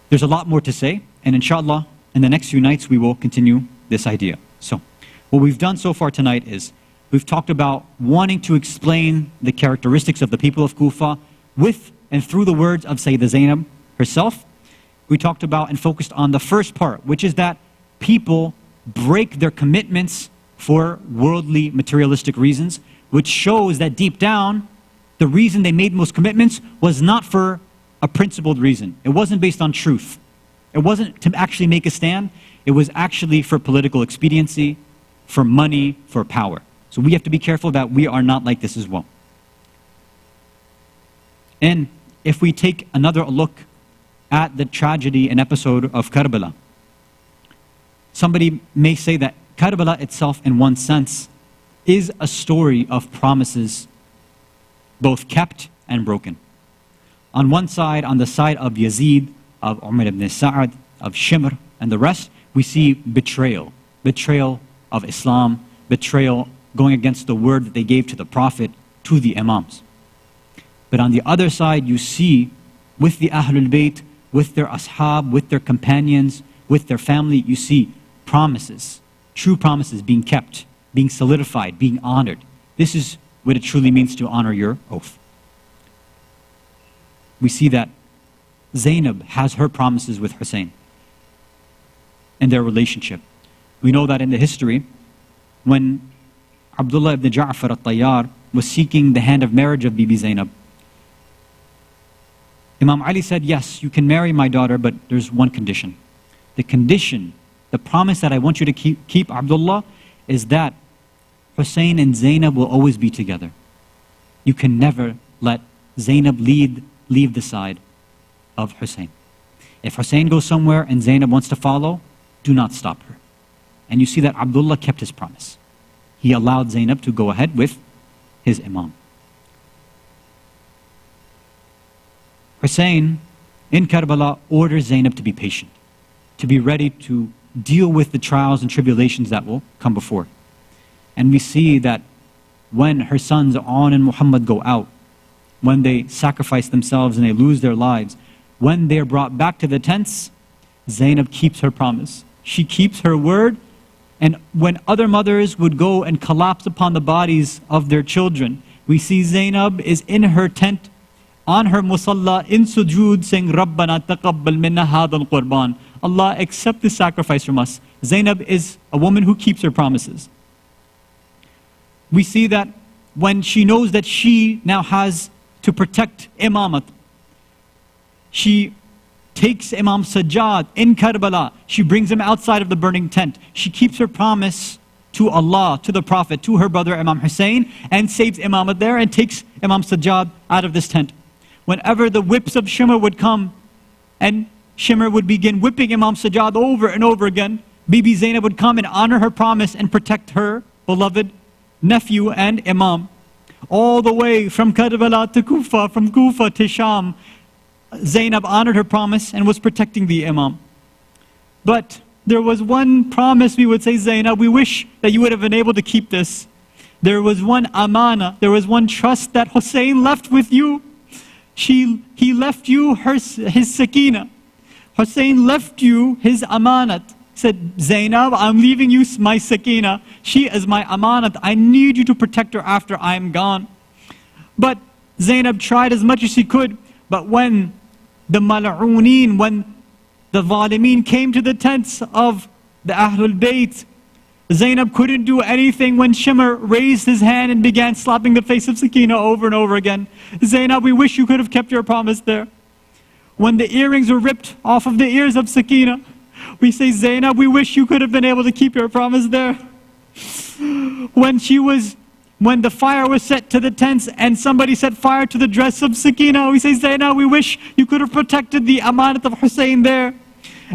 [SPEAKER 5] There's a lot more to say, and inshallah, in the next few nights we will continue this idea. So, what we've done so far tonight is we've talked about wanting to explain the characteristics of the people of Kufa with and through the words of Sayyida Zainab herself. We talked about and focused on the first part, which is that people break their commitments for worldly, materialistic reasons, which shows that deep down, the reason they made most commitments was not for a principled reason. It wasn't based on truth. It wasn't to actually make a stand. It was actually for political expediency, for money, for power. So we have to be careful that we are not like this as well. And if we take another look at the tragedy and episode of Karbala, somebody may say that Karbala itself, in one sense, is a story of promises, both kept and broken. On one side, on the side of Yazid, of Umar ibn Sa'd, of Shimr, and the rest, we see betrayal. Betrayal of Islam, betrayal going against the word that they gave to the Prophet, to the Imams. But on the other side, you see, with the Ahlul Bayt, with their ashab, with their companions, with their family, you see promises, true promises being kept, being solidified, being honored. This is what it truly means to honor your oath. We see that Zainab has her promises with Hussein and their relationship. We know that in the history, when Abdullah ibn Ja'far al-Tayyar was seeking the hand of marriage of Bibi Zainab, Imam Ali said, yes, you can marry my daughter, but there's one condition. The condition, the promise that I want you to keep Abdullah, is that Hussein and Zainab will always be together. You can never let Zainab leave the side of Hussein. If Hussein goes somewhere and Zainab wants to follow, do not stop her. And you see that Abdullah kept his promise. He allowed Zainab to go ahead with his Imam. Hussein, in Karbala, orders Zainab to be patient, to be ready to deal with the trials and tribulations that will come before. And we see that when her sons On and Muhammad go out, when they sacrifice themselves and they lose their lives, when they're brought back to the tents, Zainab keeps her promise. She keeps her word. And when other mothers would go and collapse upon the bodies of their children, we see Zainab is in her tent, on her musalla, in sujood, saying, Rabbana taqabbal minna hadha al-qurban. Allah, accept this sacrifice from us. Zainab is a woman who keeps her promises. We see that when she knows that she now has to protect Imamat, she takes Imam Sajjad in Karbala. She brings him outside of the burning tent. She keeps her promise to Allah, to the Prophet, to her brother Imam Hussein, and saves Imamat there and takes Imam Sajjad out of this tent. Whenever the whips of Shimr would come and Shimr would begin whipping Imam Sajjad over and over again, Bibi Zainab would come and honor her promise and protect her beloved nephew and Imam. All the way from Karbala to Kufa, from Kufa to Sham, Zainab honored her promise and was protecting the Imam. But there was one promise we would say, Zainab, we wish that you would have been able to keep this. There was one amana, there was one trust that Hussein left with you. He left you his sakina. Hussein left you his amanat. He said, Zainab, I'm leaving you my sakina. She is my amanat. I need you to protect her after I am gone. But Zainab tried as much as she could. But when the mal'ooneen, when the Zalimeen came to the tents of the Ahlul Bayt. Zainab couldn't do anything when Shimr raised his hand and began slapping the face of Sakina over and over again. Zainab, we wish you could have kept your promise there. When the earrings were ripped off of the ears of Sakina, we say, Zainab, we wish you could have been able to keep your promise there. When the fire was set to the tents and somebody set fire to the dress of Sakina, we say, Zainab, we wish you could have protected the amanat of Hussein there.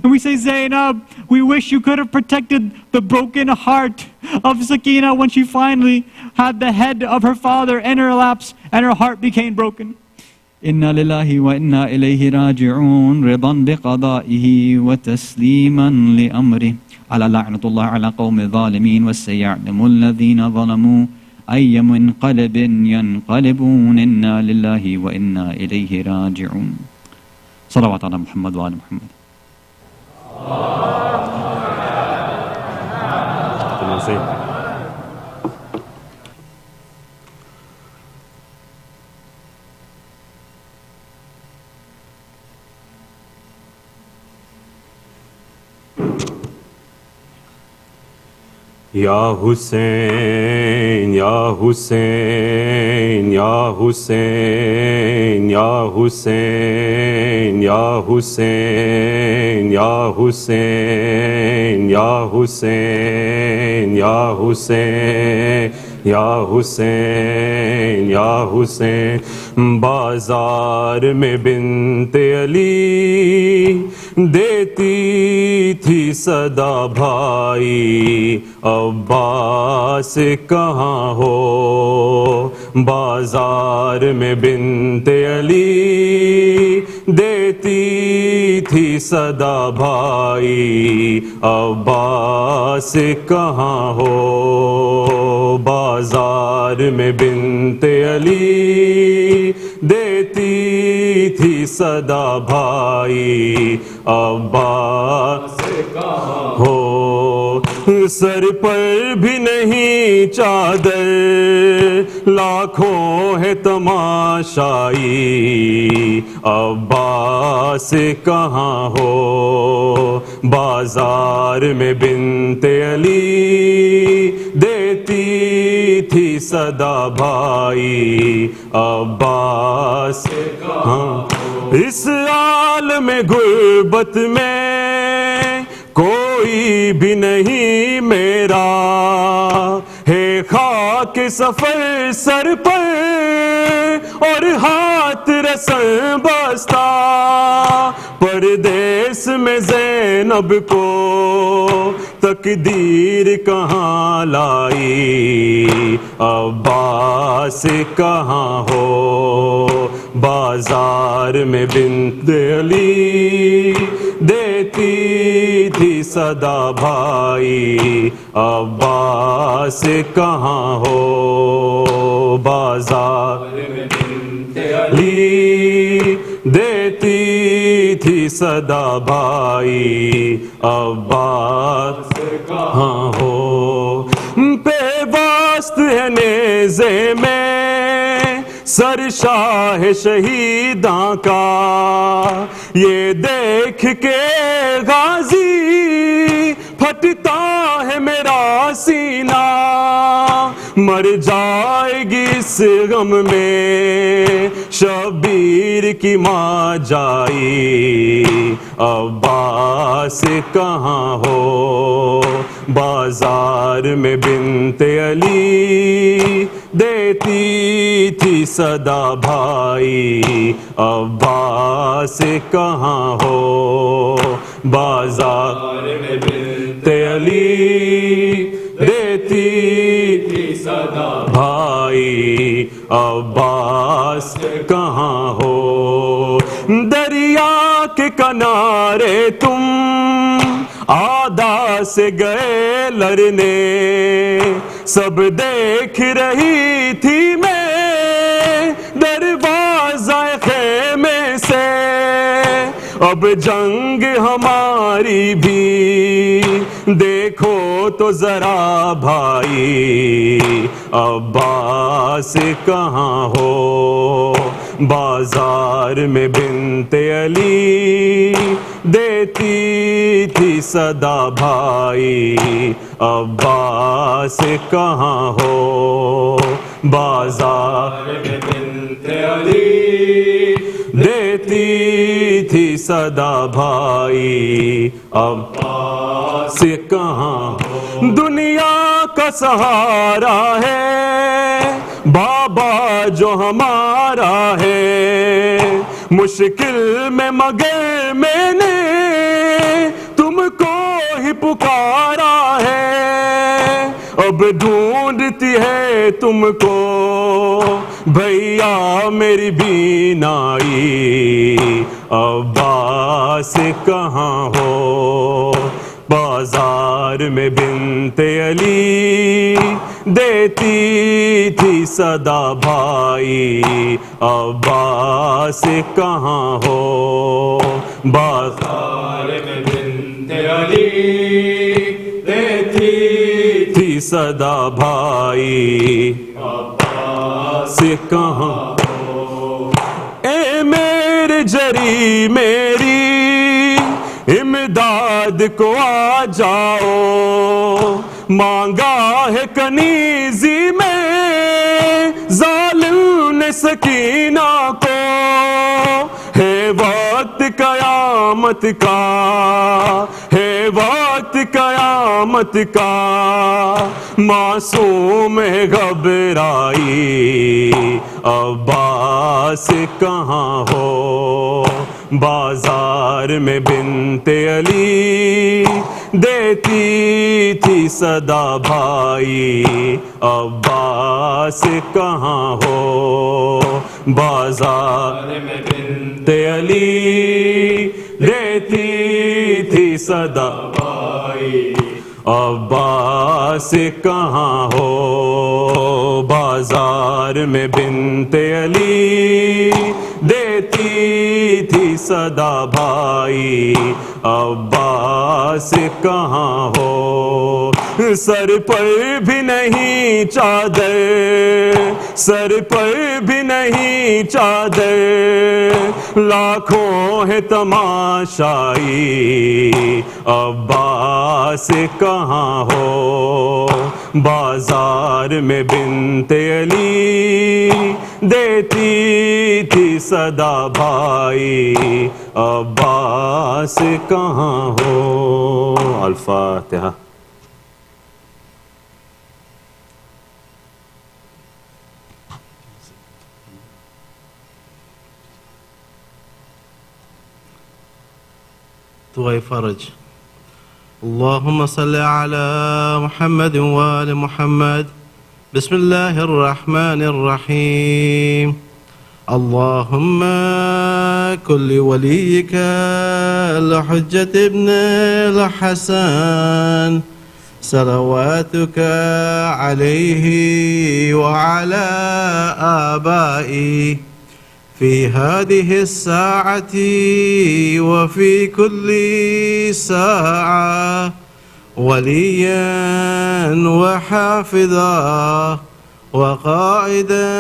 [SPEAKER 5] And we say, Zainab, we wish you could have protected the broken heart of Sakina when she finally had the head of her father in her laps and her heart became broken. Inna lillahi wa inna ilayhi raji'un ridan biqada'ihi wa tasliman li amri ala la'natullah ala qawmi zalimin wa sayya'lamu alladhina zalamu ayyam inqalabin yanqalibun inna lillahi wa inna ilayhi raji'un. Salawat ala Muhammad wa ala Muhammad.
[SPEAKER 6] Ya Hussein, Ya Hussein, Ya Hussein, Ya Hussein, Ya Hussein, Ya Hussein, Ya Hussein, Ya Hussein, Ya Hussein, Ya Hussein. بازار میں بنت علی دیتی تھی صدا بھائی عباس کہاں ہو. بازار میں بنت علی دیتی تھی صدا بھائی عباس کہاں ہو. بازار میں بنت علی دیتی تھی صدا بھائی عباس کہاں ہو. سر پر بھی نہیں چادر لاکھوں ہے تماشائی عباس کہاں ہو. بازار میں بنت علی دیتی تھی صدا بھائی عباس کہاں ہو. اس عالم غربت میں کوئی بھی نہیں میرا ہے خاک سفر سر پر اور ہاتھ رسن بستہ. پردیس میں زینب کو تقدیر کہاں لائی عباس کہاں ہو. بازار میں بنت علی دیتی تھی صدا بھائی عباس کہاں ہو. بازار میں بنت علی دیتی تھی صدا بھائی عباس کہاں ہو. پیوست ہے نیزے میں سر شاہ شہیداں کا یہ دیکھ کے غازی پھٹتا ہے میرا سینہ. مر جائے گی اس غم میں شبیر کی ماں جائی عباس کہاں ہو. بازار میں بنت علی دیتی تھی صدا بھائی عباس کہاں ہو. بازار میں بنت علی دیتی تھی صدا بھائی عباس کہاں ہو. دریا کے کنارے تم آدھا سے گئے لڑنے سب دیکھ رہی تھی میں دروازہ خیمے سے. اب جنگ ہماری بھی دیکھو تو ذرا بھائی عباس کہاں ہو. بازار میں بنت علی دیتی تھی صدا بھائی عباس کہاں ہو بازار میں بنت علی دیتی تھی صدا بھائی عباس کہاں ہو دنیا کا سہارا ہے بابا جو ہمارا ہے مشکل میں مگر میں نے تم کو ہی پکارا ہے اب ڈھونڈتی ہے تم کو بھیا میری بینائی عباس کہاں ہو بازار میں بنت علی دیتی تھی صدا بھائی عباس کہاں ہو بازار میں بنت علی دیتی تھی صدا بھائی عباس کہاں ہو اے میرے جری میری امداد کو آ جاؤ مانگا ہے کنیزی میں ظالم نے سکینہ کو ہے وقت قیامت کا ہے وقت قیامت کا معصوم ہے گھبرائی عباس کہاں ہو بازار میں بنت علی دیتی تھی صدا بھائی عباس کہاں ہو بازار میں بنت علی دیتی تھی صدا بھائی عباس کہاں ہو بازار میں بنت علی دیتی تھی صدا بھائی عباس کہاں ہو سر پر بھی نہیں چادر سر پر بھی نہیں چادر لاکھوں ہے تماشائی عباس کہاں ہو بازار میں بنت علی دیتی تھی صدا بھائی عباس کہاں ہو الفاتحہ
[SPEAKER 7] دعائے فرج اللهم صل على محمد وآل محمد بسم الله الرحمن الرحيم اللهم كن لوليك الحجة ابن الحسن صلواتك عليه وعلى آبائه في هذه الساعة وفي كل ساعة وليا وحافظا وقائدا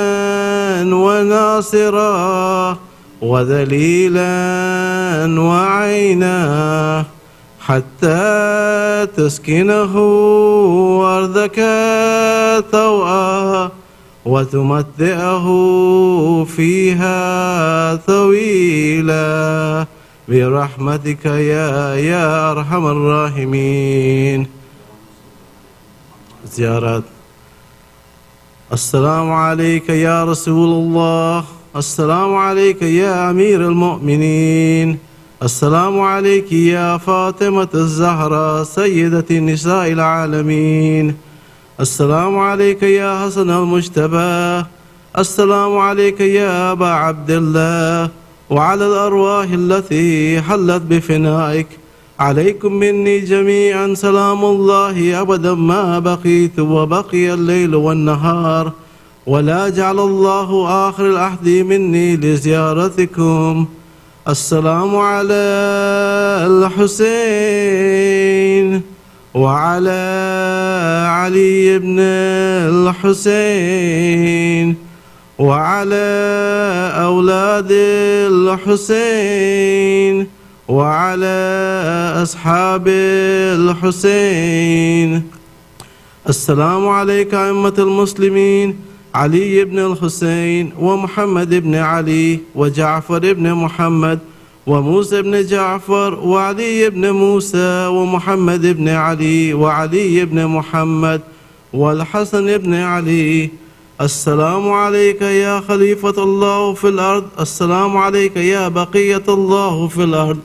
[SPEAKER 7] وناصرا وذليلا وعينا حتى تسكنه أرضك طوعا وتمتعه فيها طويلا برحمتك يا أرحم الراحمين. زيارات. السلام عليك يا رسول الله، السلام عليك يا أمير المؤمنين، السلام عليك يا فاطمة الزهراء سيدة نساء العالمين، السلام عليك يا حسن المجتبى، السلام عليك يا أبا عبد الله، وعلى الأرواح التي حلت بفنائك، عليكم مني جميعا سلام الله أبدا ما بقيت وبقي الليل والنهار، ولا جعل الله آخر العهد مني لزيارتكم. السلام على الحسين وعلى علي بن الحسين وعلى أولاد الحسين وعلى أصحاب الحسين. السلام عليك أئمة المسلمين علي بن الحسين ومحمد بن علي وجعفر بن محمد وموسى بن جعفر وعلي بن موسى ومحمد بن علي وعلي بن محمد والحسن بن علي. السلام عليك يا خليفة الله في الأرض. السلام عليك يا بقية الله في الأرض.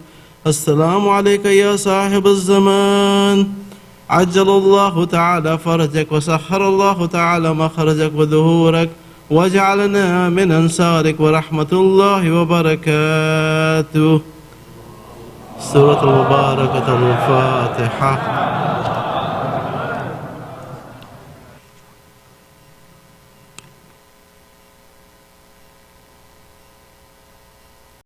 [SPEAKER 7] السلام عليك يا صاحب الزمان. عجل الله تعالى فرجك وسخر الله تعالى مخرجك وظهورك واجعلنا من أنصارك ورحمة الله وبركاته. سورة المباركة الفاتحة.